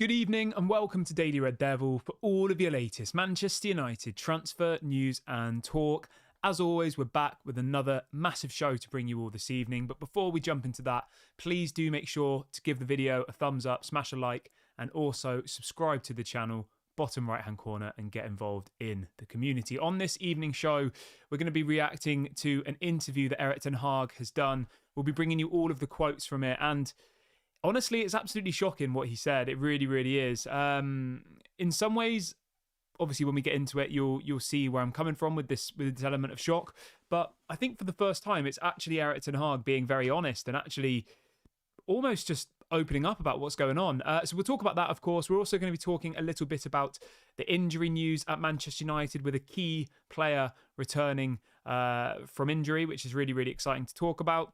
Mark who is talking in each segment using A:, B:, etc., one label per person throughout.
A: Good evening and welcome to Daily Red Devil for all of your latest Manchester United transfer news and talk. As always, we're back with another massive show to bring you all this evening. But before we jump into that, please do make sure to give the video a thumbs up, smash a like, and also subscribe to the channel, bottom right hand corner, and get involved in the community. On this evening show, we're going to be reacting to an interview that Erik ten Hag has done. We'll be bringing you all of the quotes from it, and honestly, it's absolutely shocking what he said. It really, really is. In some ways, obviously, when we get into it, you'll see where I'm coming from with this element of shock. But I think for the first time, it's actually Erik ten Hag being very honest and actually almost just opening up about what's going on. So we'll talk about that, of course. We're also going to be talking a little bit about the injury news at Manchester United with a key player returning from injury, which is really, really exciting to talk about.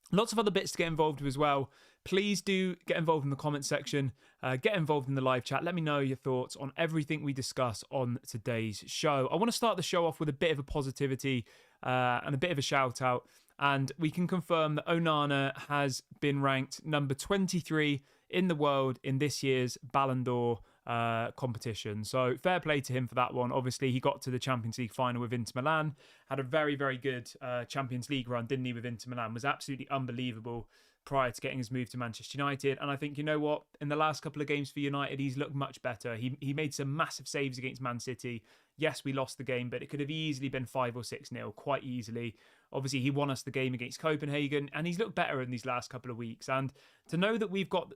A: Lots of other bits to get involved with as well. Please do get involved in the comment section. Get involved in the live chat. Let me know your thoughts on everything we discuss on today's show. I want to start the show off with a bit of a positivity and a bit of a shout out. And we can confirm that Onana has been ranked number 23 in the world in this year's Ballon d'Or competition. So fair play to him for that one. Obviously, he got to the Champions League final with Inter Milan, had a very, very good Champions League run, didn't he, with Inter Milan? Was absolutely unbelievable prior to getting his move to Manchester United. And I think, you know what, in the last couple of games for United, he's looked much better. He made some massive saves against Man City. Yes, we lost the game, but it could have easily been 5 or 6-0, quite easily. Obviously, he won us the game against Copenhagen, and he's looked better in these last couple of weeks. And to know that we've got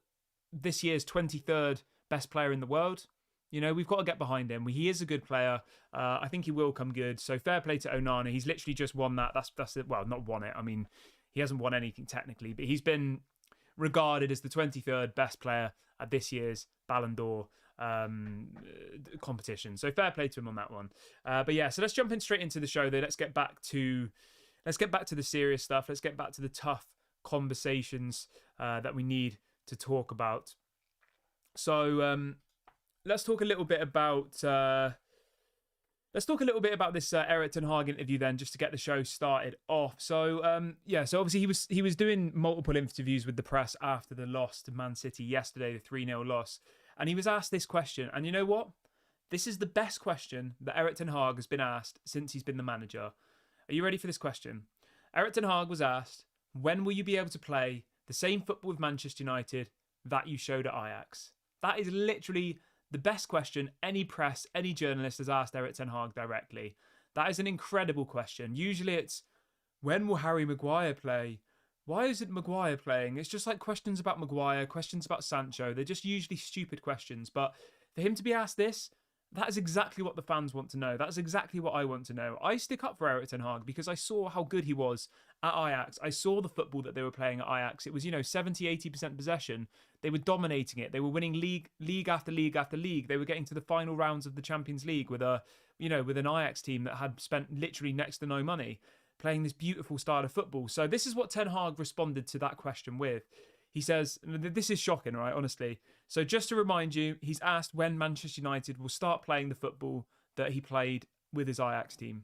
A: this year's 23rd best player in the world, you know, we've got to get behind him. He is a good player. I think he will come good. So fair play to Onana. He's literally just won that. That's it. Well, not won it. I mean, he hasn't won anything technically, but he's been regarded as the 23rd best player at this year's Ballon d'Or competition. So fair play to him on that one. But yeah, so let's jump in straight into the show though. Let's get back to the serious stuff. Let's get back to the tough conversations that we need to talk about. So let's talk a little bit about this Erik ten Hag interview then, just to get the show started off. So yeah, so obviously he was doing multiple interviews with the press after the loss to Man City yesterday, the 3-0 loss, and he was asked this question. And you know what? This is the best question that Erik ten Hag has been asked since he's been the manager. Are you ready for this question? Erik ten Hag was asked, when will you be able to play the same football with Manchester United that you showed at Ajax? That is literally the best question any press, any journalist has asked Erik ten Hag directly. That is an incredible question. Usually it's, when will Harry Maguire play? Why isn't Maguire playing? It's just like questions about Maguire, questions about Sancho. They're just usually stupid questions. But for him to be asked this, that is exactly what the fans want to know. That's exactly what I want to know. I stick up for Erik ten Hag because I saw how good he was at Ajax. I saw the football that they were playing at Ajax. It was, 70-80% possession. They were dominating it. They were winning league after league after league. They were getting to the final rounds of the Champions League with with an Ajax team that had spent literally next to no money, playing this beautiful style of football. So this is what ten Hag responded to that question with. He says, this is shocking, right? Honestly. So just to remind you, he's asked when Manchester United will start playing the football that he played with his Ajax team.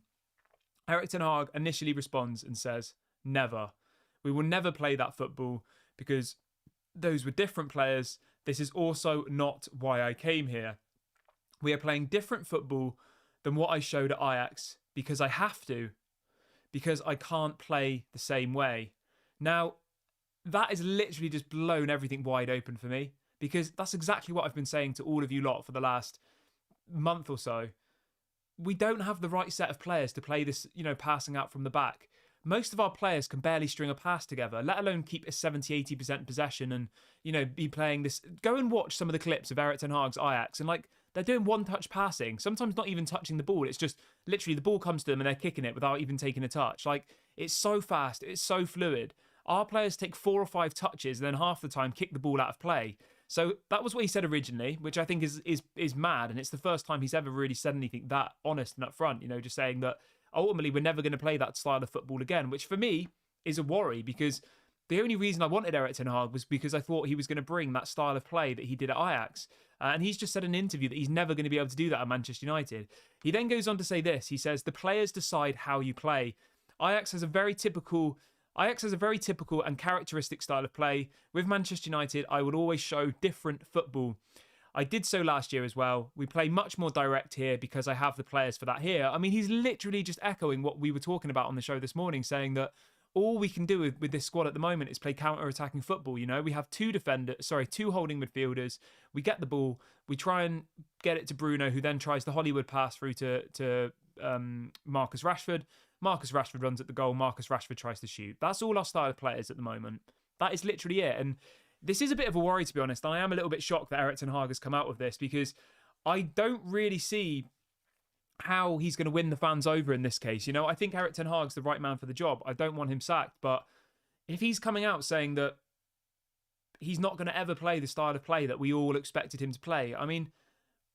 A: Erik ten Hag initially responds and says, never. We will never play that football because those were different players. This is also not why I came here. We are playing different football than what I showed at Ajax because I have to, because I can't play the same way. Now, that has literally just blown everything wide open for me, because that's exactly what I've been saying to all of you lot for the last month or so. We don't have the right set of players to play this, passing out from the back. Most of our players can barely string a pass together, let alone keep a 70-80% possession and, be playing this. Go and watch some of the clips of Erik ten Hag's Ajax, and they're doing one-touch passing, sometimes not even touching the ball. It's just literally the ball comes to them and they're kicking it without even taking a touch. It's so fast, it's so fluid. Our players take 4 or 5 touches and then half the time kick the ball out of play. So that was what he said originally, which I think is mad. And it's the first time he's ever really said anything that honest and upfront, just saying that ultimately we're never going to play that style of football again, which for me is a worry, because the only reason I wanted Erik ten Hag was because I thought he was going to bring that style of play that he did at Ajax. And he's just said in an interview that he's never going to be able to do that at Manchester United. He then goes on to say this. He says, the players decide how you play. Ajax has a very typical Ajax has a very typical and characteristic style of play. With Manchester United, I would always show different football. I did so last year as well. We play much more direct here because I have the players for that here. I mean, he's literally just echoing what we were talking about on the show this morning, saying that all we can do with this squad at the moment is play counter-attacking football. You know, we have two holding midfielders. We get the ball, we try and get it to Bruno, who then tries the Hollywood pass through to Marcus Rashford. Marcus Rashford runs at the goal. Marcus Rashford tries to shoot. That's all our style of players at the moment. That is literally it. And this is a bit of a worry, to be honest. I am a little bit shocked that Erik ten Hag has come out with this, because I don't really see how he's going to win the fans over in this case. You know, I think Erik ten Hag's the right man for the job. I don't want him sacked, but if he's coming out saying that he's not going to ever play the style of play that we all expected him to play, I mean,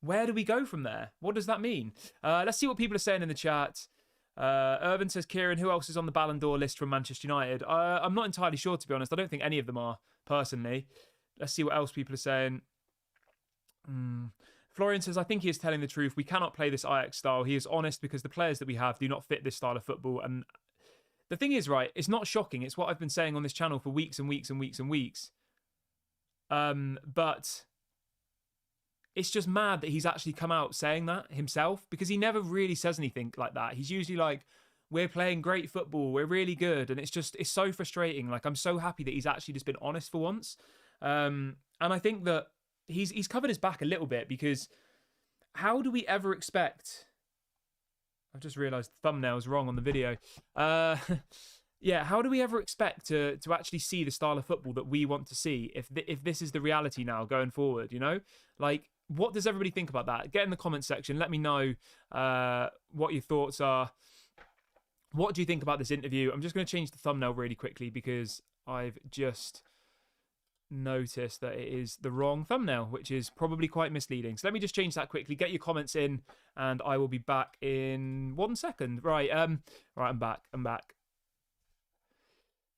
A: where do we go from there? What does that mean? Let's see what people are saying in the chat. Irvin says, Kieran, who else is on the Ballon d'Or list from Manchester United? I'm not entirely sure, to be honest. I don't think any of them are, personally. Let's see what else people are saying. Florian says, I think he is telling the truth. We cannot play this Ajax style. He is honest because the players that we have do not fit this style of football. And the thing is, right, it's not shocking. It's what I've been saying on this channel for weeks and weeks and weeks and weeks. But it's just mad that he's actually come out saying that himself, because he never really says anything like that. He's usually like, we're playing great football, we're really good. And it's so frustrating. Like, I'm so happy that he's actually just been honest for once. And I think that he's covered his back a little bit, because how do we ever expect... I've just realised the thumbnail's wrong on the video. Yeah, how do we ever expect to actually see the style of football that we want to see if this is the reality now going forward, you know? Like, what does everybody think about that? Get in the comment section. Let me know what your thoughts are. What do you think about this interview? I'm just going to change the thumbnail really quickly because I've just noticed that it is the wrong thumbnail, which is probably quite misleading. So let me just change that quickly. Get your comments in, and I will be back in 1 second. Right, right, I'm back.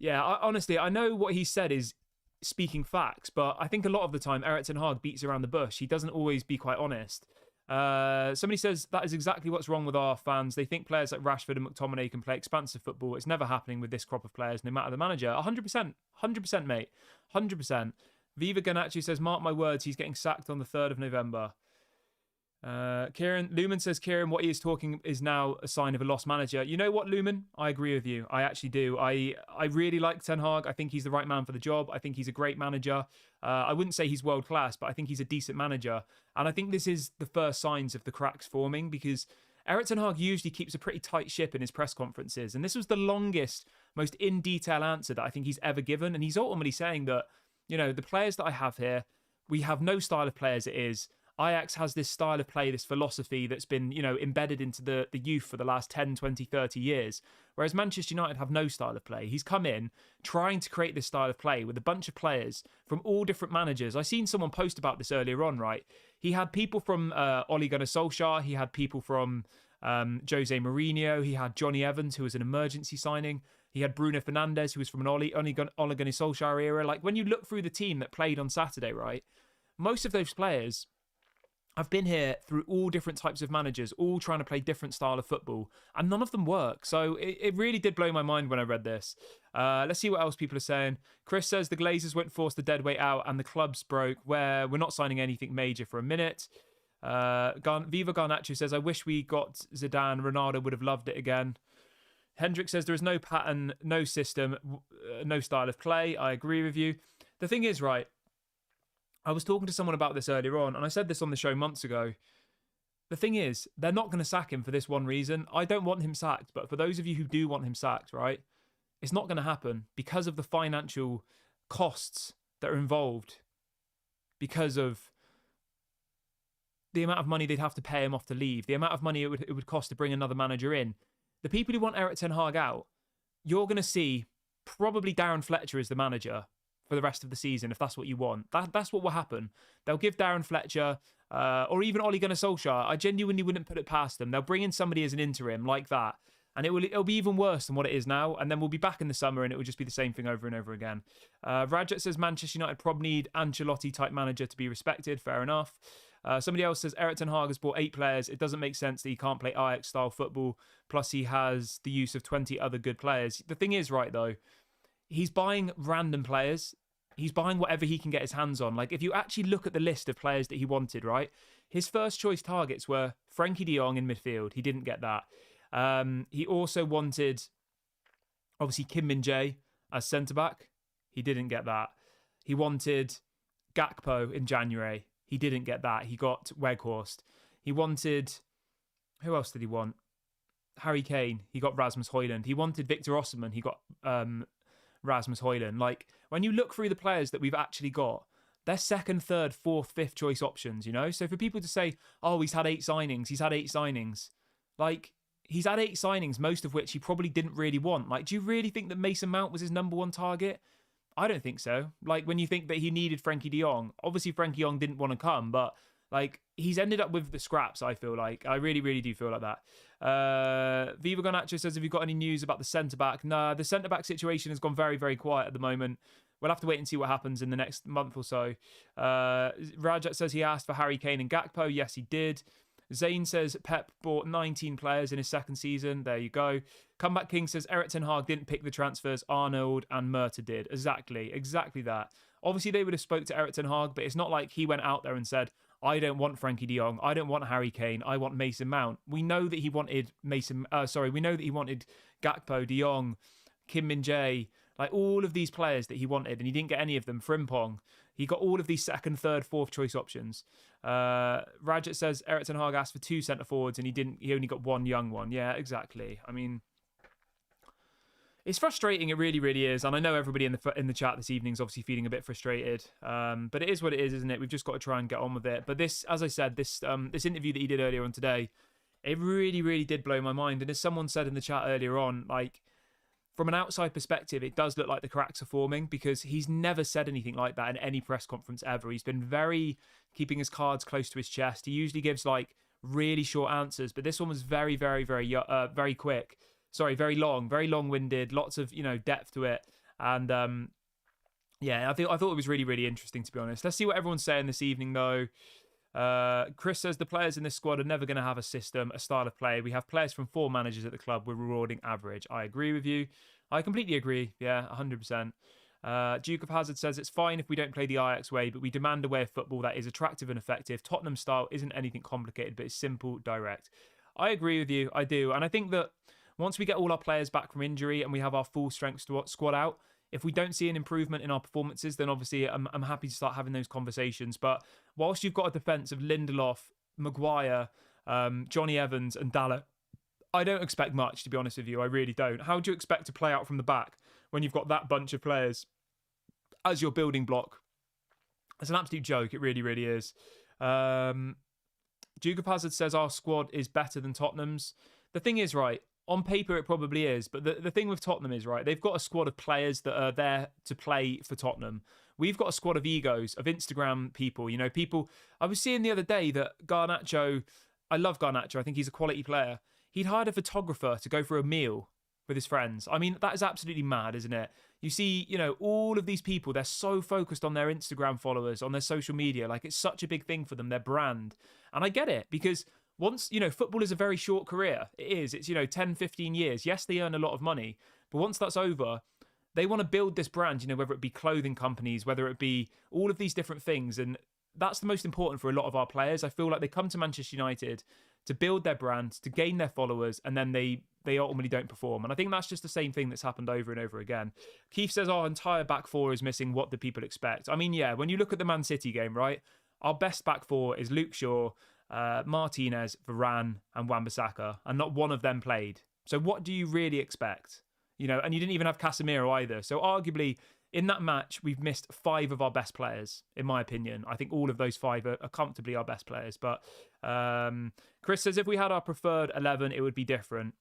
A: Yeah, honestly, I know what he said is speaking facts, but I think a lot of the time Erik ten Hag beats around the bush. He doesn't always be quite honest. Somebody says that is exactly what's wrong with our fans. They think players like Rashford and McTominay can play expansive football. It's never happening with this crop of players, no matter the manager. 100%, mate. 100%. Viva Ganachu says, mark my words, he's getting sacked on the 3rd of November. Lumen says, Kieran, what he is talking is now a sign of a lost manager. You know what, Lumen? I agree with you. I actually do. I really like Ten Hag. I think he's the right man for the job. I think he's a great manager. I wouldn't say he's world class, but I think he's a decent manager. And I think this is the first signs of the cracks forming, because Erik ten Hag usually keeps a pretty tight ship in his press conferences. And this was the longest, most in-detail answer that I think he's ever given. And he's ultimately saying that, you know, the players that I have here, we have no style of play as it is. Ajax has this style of play, this philosophy that's been, you know, embedded into the youth for the last 10, 20, 30 years. Whereas Manchester United have no style of play. He's come in trying to create this style of play with a bunch of players from all different managers. I seen someone post about this earlier on, right? He had people from Ole Gunnar Solskjaer. He had people from Jose Mourinho. He had Johnny Evans, who was an emergency signing. He had Bruno Fernandes, who was from an Ole Gunnar Solskjaer era. Like, when you look through the team that played on Saturday, right? Most of those players... I've been here through all different types of managers, all trying to play different style of football, and none of them work. So it really did blow my mind when I read this. Let's see what else people are saying. Chris says the Glazers won't force the deadweight out and the club's broke, where we're not signing anything major for a minute. Viva Garnacho says, I wish we got Zidane. Ronaldo would have loved it again. Hendrik says there is no pattern, no system, no style of play. I agree with you. The thing is, right, I was talking to someone about this earlier on, and I said this on the show months ago. The thing is, they're not going to sack him for this one reason. I don't want him sacked, but for those of you who do want him sacked, right, it's not going to happen because of the financial costs that are involved, because of the amount of money they'd have to pay him off to leave, the amount of money it would cost to bring another manager in. The people who want Erik ten Hag out, you're going to see probably Darren Fletcher as the manager for the rest of the season, if that's what you want. That's what will happen. They'll give Darren Fletcher, or even Ole Gunnar Solskjaer, I genuinely wouldn't put it past them. They'll bring in somebody as an interim like that, and it'll be even worse than what it is now, and then we'll be back in the summer, and it will just be the same thing over and over again. Rajat says Manchester United probably need Ancelotti-type manager to be respected. Fair enough. Somebody else says Erik ten Hag has bought 8 players. It doesn't make sense that he can't play Ajax-style football, plus he has the use of 20 other good players. The thing is, right, though, he's buying random players. He's buying whatever he can get his hands on. Like, if you actually look at the list of players that he wanted, right? His first choice targets were Frankie de Jong in midfield. He didn't get that. He also wanted, obviously, Kim Min-jae as centre-back. He didn't get that. He wanted Gakpo in January. He didn't get that. He got Weghorst. He wanted... Who else did he want? Harry Kane. He got Rasmus Højlund. He wanted Victor Osimhen. He got Rasmus Højlund. Like, when you look through the players that we've actually got, they're second, third, fourth, fifth choice options, you know? So for people to say, oh, he's had 8 signings. Like, he's had 8 signings, most of which he probably didn't really want. Like, do you really think that Mason Mount was his number 1 target? I don't think so. Like, when you think that he needed Frankie de Jong, obviously Frankie de Jong didn't want to come, but like, he's ended up with the scraps, I feel like. I really, really do feel like that. Viva Garnacho says, have you got any news about the centre-back? Nah, the centre-back situation has gone very, very quiet at the moment. We'll have to wait and see what happens in the next month or so. Rajat says he asked for Harry Kane and Gakpo. Yes, he did. Zane says Pep bought 19 players in his second season. There you go. Comeback King says Erik ten Hag didn't pick the transfers. Arnold and Murta did. Exactly that. Obviously, they would have spoke to Erik ten Hag, but it's not like he went out there and said, I don't want Frankie de Jong. I don't want Harry Kane. I want Mason Mount. We know that he wanted we know that he wanted Gakpo, de Jong, Kim Min-jae, like all of these players that he wanted, and he didn't get any of them. Frimpong. He got all of these second, third, fourth choice options. Rajat says Erik ten Hag asked for 2 centre forwards, and he only got 1 young one. Yeah, exactly. I mean, it's frustrating. It really, really is. And I know everybody in the chat this evening is obviously feeling a bit frustrated. But it is what it is, isn't it? We've just got to try and get on with it. But this, as I said, this interview that he did earlier on today, it really, really did blow my mind. And as someone said in the chat earlier on, like, from an outside perspective, it does look like the cracks are forming, because he's never said anything like that in any press conference ever. He's been very keeping his cards close to his chest. He usually gives like really short answers, but this one was very, very, very quick. Sorry, very long, very long-winded. Lots of depth to it, and yeah, I thought it was really, really interesting, to be honest. Let's see what everyone's saying this evening, though. Chris says the players in this squad are never going to have a system, a style of play. We have players from 4 managers at the club. We're rewarding average. I agree with you. I completely agree. Yeah, 100%. Duke of Hazard says it's fine if we don't play the Ajax way, but we demand a way of football that is attractive and effective. Tottenham style isn't anything complicated, but it's simple, direct. I agree with you. I do. And I think that once we get all our players back from injury and we have our full strength squad out, if we don't see an improvement in our performances, then obviously I'm happy to start having those conversations. But whilst you've got a defence of Lindelof, Maguire, Johnny Evans and Dalot, I don't expect much, to be honest with you. I really don't. How do you expect to play out from the back when you've got that bunch of players as your building block? It's an absolute joke. It really, really is. Duke of Hazard says our squad is better than Tottenham's. The thing is, right, on paper, it probably is. But the thing with Tottenham is, right, they've got a squad of players that are there to play for Tottenham. We've got a squad of egos, of Instagram people. People... I was seeing the other day that Garnacho... I love Garnacho. I think he's a quality player. He'd hired a photographer to go for a meal with his friends. I mean, that is absolutely mad, isn't it? You see, all of these people, they're so focused on their Instagram followers, on their social media. Like, it's such a big thing for them, their brand. And I get it, because... once, football is a very short career. It is. It's, 10, 15 years. Yes, they earn a lot of money. But once that's over, they want to build this brand, whether it be clothing companies, whether it be all of these different things. And that's the most important for a lot of our players. I feel like they come to Manchester United to build their brand, to gain their followers, and then they ultimately don't perform. And I think that's just the same thing that's happened over and over again. Keith says our entire back four is missing. What do people expect? I mean, yeah, when you look at the Man City game, right? Our best back four is Luke Shaw, Martinez, Varane and Wan-Bissaka, and not one of them played. So what do you really expect? And you didn't even have Casemiro either. So arguably, in that match, we've missed 5 of our best players, in my opinion. I think all of those 5 are comfortably our best players. But Chris says if we had our preferred 11, it would be different.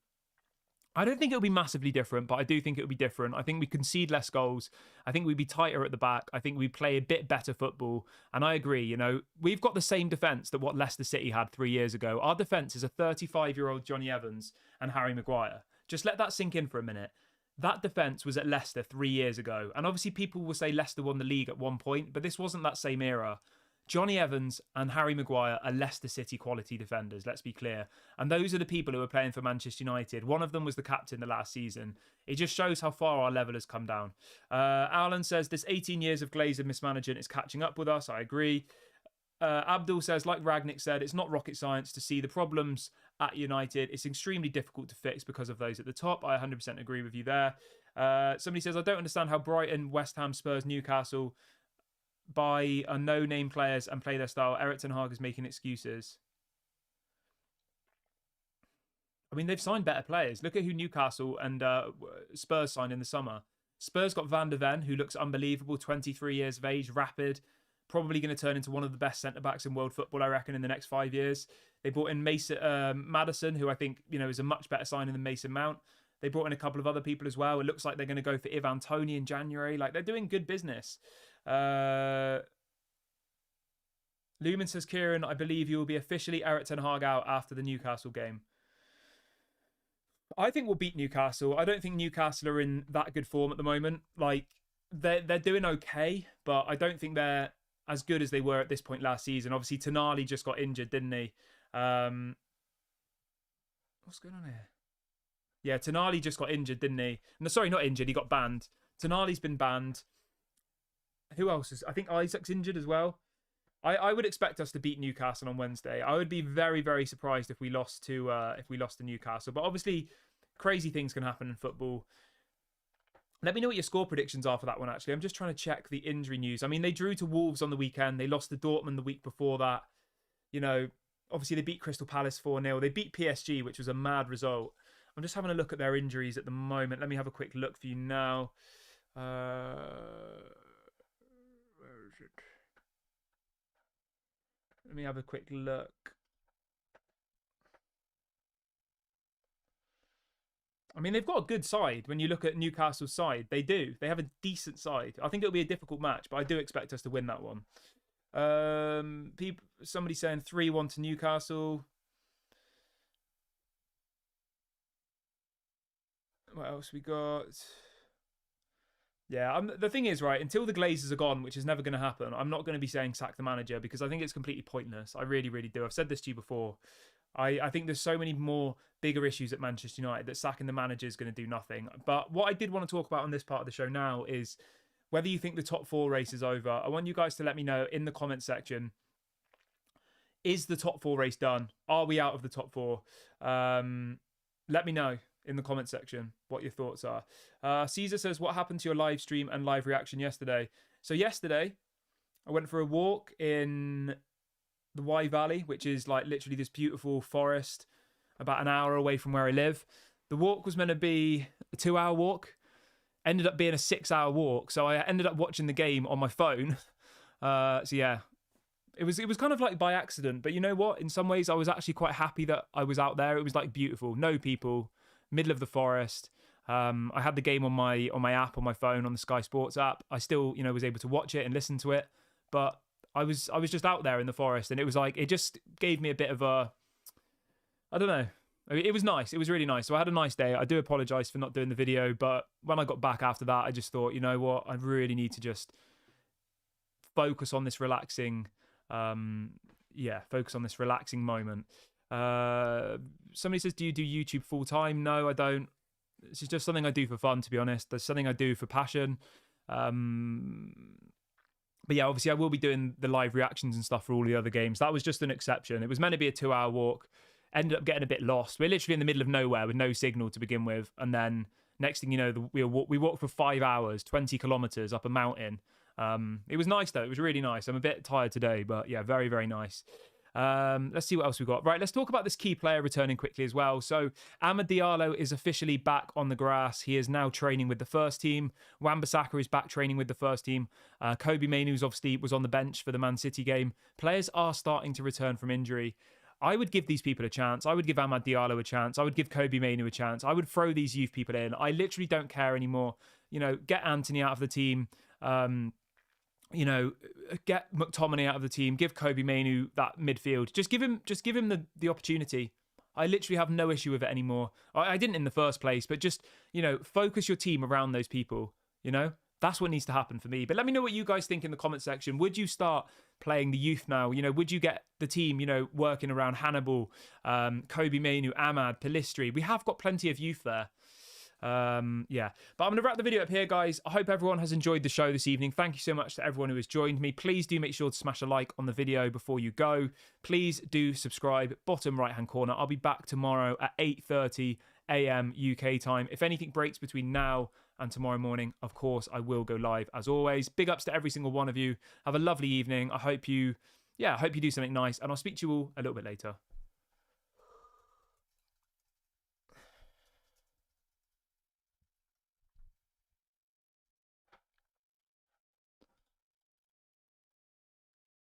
A: I don't think it'll be massively different, but I do think it'll be different. I think we concede less goals. I think we'd be tighter at the back. I think we play a bit better football. And I agree, we've got the same defence that what Leicester City had 3 years ago. Our defence is a 35-year-old Johnny Evans and Harry Maguire. Just let that sink in for a minute. That defence was at Leicester 3 years ago. And obviously people will say Leicester won the league at one point, but this wasn't that same era. Johnny Evans and Harry Maguire are Leicester City quality defenders, let's be clear. And those are the people who are playing for Manchester United. One of them was the captain the last season. It just shows how far our level has come down. Alan says, this 18 years of Glazer mismanagement is catching up with us. I agree. Abdul says, like Ragnick said, it's not rocket science to see the problems at United. It's extremely difficult to fix because of those at the top. I 100% agree with you there. Somebody says, I don't understand how Brighton, West Ham, Spurs, Newcastle buy no-name players and play their style. Erik ten Hag is making excuses. I mean, they've signed better players. Look at who Newcastle and Spurs signed in the summer. Spurs got Van de Ven, who looks unbelievable, 23 years of age, rapid, probably going to turn into one of the best centre-backs in world football, I reckon, in the next 5 years. They brought in Maddison, who I think is a much better signing than Mason Mount. They brought in a couple of other people as well. It looks like they're going to go for Ivan Toney in January. Like, they're doing good business. Lumen says, Kieran, I believe you will be officially Erik ten Hag out after the Newcastle game. I think we'll beat Newcastle. I don't think Newcastle are in that good form at the moment. Like, they're doing okay, but I don't think they're as good as they were at this point last season. Obviously, Tonali just got injured, didn't he? What's going on here? Yeah, Tonali just got injured, didn't he? No, sorry, not injured. He got banned. Tonali's been banned. Who else is? I think Isaac's injured as well. I would expect us to beat Newcastle on Wednesday. I would be very, very surprised if we lost to Newcastle. But obviously, crazy things can happen in football. Let me know what your score predictions are for that one, actually. I'm just trying to check the injury news. I mean, they drew to Wolves on the weekend. They lost to Dortmund the week before that. Obviously, they beat Crystal Palace 4-0. They beat PSG, which was a mad result. I'm just having a look at their injuries at the moment. Let me have a quick look for you now. Where is it? Let me have a quick look. I mean, they've got a good side. When you look at Newcastle's side, they do. They have a decent side. I think it'll be a difficult match, but I do expect us to win that one. Somebody saying 3-1 to Newcastle. What else we got? Yeah, the thing is, right, until the Glazers are gone, which is never going to happen, I'm not going to be saying sack the manager because I think it's completely pointless. I really, really do. I've said this to you before. I think there's so many more bigger issues at Manchester United that sacking the manager is going to do nothing. But what I did want to talk about on this part of the show now is whether you think the top four race is over. I want you guys to let me know in the comment section. Is the top four race done? Are we out of the top four? Let me know in the comment section what your thoughts are. Caesar says, what happened to your live stream and live reaction yesterday? So yesterday, I went for a walk in the Wye Valley, which is like literally this beautiful forest about an hour away from where I live. The walk was meant to be a 2-hour walk. Ended up being a 6-hour walk. So I ended up watching the game on my phone. So yeah, it was kind of like by accident. But you know what? In some ways, I was actually quite happy that I was out there. It was like beautiful. No people. Middle of the forest. I had the game on my app on my phone, on the Sky Sports app. I still was able to watch it and listen to it, but I was just out there in the forest, and it was like it just gave me a bit of a, I don't know. I mean, it was nice. It was really nice. So I had a nice day. I do apologize for not doing the video, but when I got back after that, I just thought, you know what, I really need to just focus on this relaxing, focus on this relaxing moment. Somebody says, do you do YouTube full time? No, I don't. This is just something I do for fun, to be honest. There's something I do for passion. But yeah, obviously I will be doing the live reactions and stuff for all the other games. That was just an exception. It was meant to be a 2-hour walk. Ended up getting a bit lost. We're literally in the middle of nowhere with no signal to begin with. And then next thing you know, we walked for 5 hours, 20 kilometers up a mountain. It was nice though. It was really nice. I'm a bit tired today, but yeah, very, very nice. Let's see what else we've got. Right, let's talk about this key player returning quickly as well. So Amad Diallo is officially back on the grass. He is now training with the first team. Wan-Bissaka is back training with the first team. Kobe Mainoo's obviously was on the bench for the Man City game. Players are starting to return from injury. I would give these people a chance. I would give Amad Diallo a chance. I would give Kobe Mainoo a chance. I would throw these youth people in. I literally don't care anymore. Get Anthony out of the team. Get McTominay out of the team, give Kobe Mainoo that midfield. Just give him the opportunity. I literally have no issue with it anymore. I didn't in the first place, but just, focus your team around those people. That's what needs to happen for me. But let me know what you guys think in the comment section. Would you start playing the youth now? You know, would you get the team, you know, working around Hannibal, Kobe Mainu, Ahmad, Pelistri? We have got plenty of youth there. Yeah, but I'm going to wrap the video up here, guys. I hope everyone has enjoyed the show this evening. Thank you so much to everyone who has joined me. Please do make sure to smash a like on the video before you go. Please do subscribe, bottom right hand corner. I'll be back tomorrow at 8:30 a.m. UK time. If anything breaks between now and tomorrow morning, of course, I will go live as always. Big ups to every single one of you. Have a lovely evening. I hope you do something nice, and I'll speak to you all a little bit later.